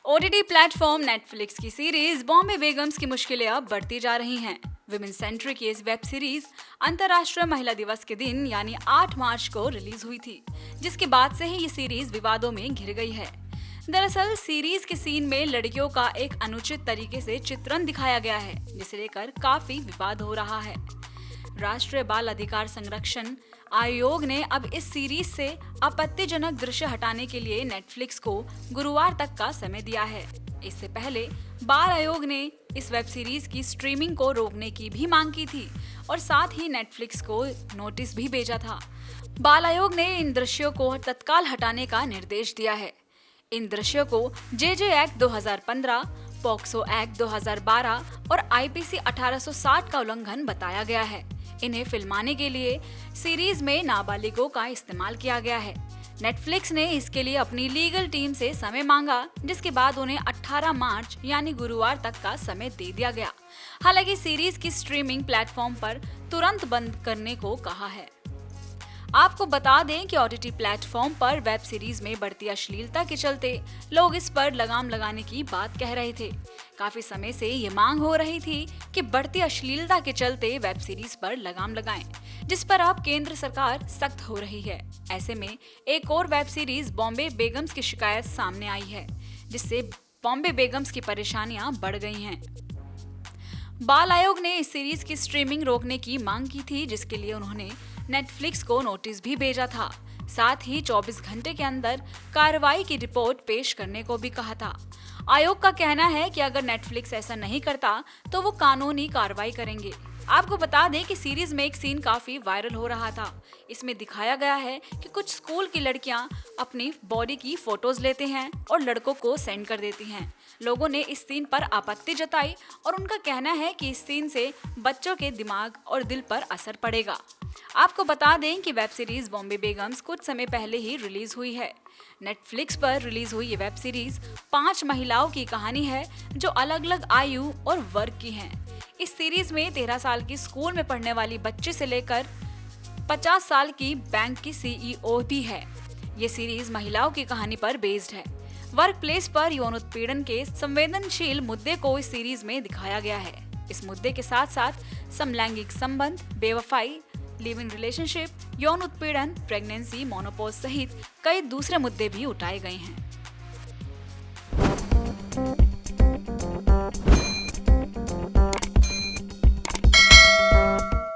OTT platform Netflix की series Bombay Begums की मुश्किलें अब बढ़ती जा रही हैं। विमेन सेंट्रिक ये वेब सीरीज अंतर्राष्ट्रीय महिला दिवस के दिन यानी 8 मार्च को रिलीज हुई थी, जिसके बाद से ही ये सीरीज विवादों में घिर गई है। दरअसल सीरीज के सीन में लड़कियों का एक अनुचित तरीके से चित्रण दिखाया गया है, जिसे लेकर काफी विवाद हो रहा है। राष्ट्रीय बाल अधिकार संरक्षण आयोग ने अब इस सीरीज से आपत्तिजनक दृश्य हटाने के लिए नेटफ्लिक्स को गुरुवार तक का समय दिया है। इससे पहले बाल आयोग ने इस वेब सीरीज की स्ट्रीमिंग को रोकने की भी मांग की थी और साथ ही नेटफ्लिक्स को नोटिस भी भेजा था। बाल आयोग ने इन दृश्यों को तत्काल हटाने का निर्देश दिया है। इन दृश्यों को जेजे एक्ट 2015, पॉक्सो एक्ट 2012 और आईपीसी 1860 का उल्लंघन बताया गया है। इन्हें फिल्माने के लिए सीरीज में नाबालिगों का इस्तेमाल किया गया है। नेटफ्लिक्स ने इसके लिए अपनी लीगल टीम से समय मांगा, जिसके बाद उन्हें 18 मार्च यानी गुरुवार तक का समय दे दिया गया। हालांकि सीरीज की स्ट्रीमिंग प्लेटफॉर्म पर तुरंत बंद करने को कहा है। आपको बता दें कि ओटीटी प्लेटफॉर्म पर वेब सीरीज में बढ़ती अश्लीलता के चलते लोग इस पर लगाम लगाने की बात कह रहे थे। काफी समय से ये मांग हो रही थी कि बढ़ती अश्लीलता के चलते वेब सीरीज पर लगाम लगाएं, जिस पर अब केंद्र सरकार सख्त हो रही है। ऐसे में एक और वेब सीरीज बॉम्बे बेगम्स की शिकायत सामने आई है, जिससे बॉम्बे बेगम्स की परेशानियां बढ़ गई हैं। बाल आयोग ने इस सीरीज की स्ट्रीमिंग रोकने की मांग की थी, जिसके लिए उन्होंने नेटफ्लिक्स को नोटिस भी भेजा था। साथ ही 24 घंटे के अंदर कार्रवाई की रिपोर्ट पेश करने को भी कहा था। आयोग का कहना है कि अगर नेटफ्लिक्स ऐसा नहीं करता तो वो कानूनी कार्रवाई करेंगे। आपको बता दें कि सीरीज में एक सीन काफी वायरल हो रहा था। इसमें दिखाया गया है कि कुछ स्कूल की लड़कियां अपनी बॉडी की फोटोज लेते हैं और लड़कों को सेंड कर देती हैं। लोगों ने इस सीन पर आपत्ति जताई और उनका कहना है कि इस सीन से बच्चों के दिमाग और दिल पर असर पड़ेगा। आपको बता दें कि वेब सीरीज बॉम्बे बेगम्स कुछ समय पहले ही रिलीज हुई है। नेटफ्लिक्स पर रिलीज हुई ये वेब सीरीज 5 महिलाओं की कहानी है, जो अलग अलग आयु और वर्ग की हैं। इस सीरीज में 13 साल की स्कूल में पढ़ने वाली बच्चे से लेकर 50 साल की बैंक की सीईओ भी है। ये सीरीज महिलाओं की कहानी पर बेस्ड है। वर्क प्लेस पर यौन उत्पीड़न के संवेदनशील मुद्दे को इस सीरीज में दिखाया गया है। इस मुद्दे के साथ साथ समलैंगिक संबंध, बेवफाई, लिव इन रिलेशनशिप, यौन उत्पीड़न, प्रेगनेंसी, मोनोपॉज सहित कई दूसरे मुद्दे भी उठाए गए हैं।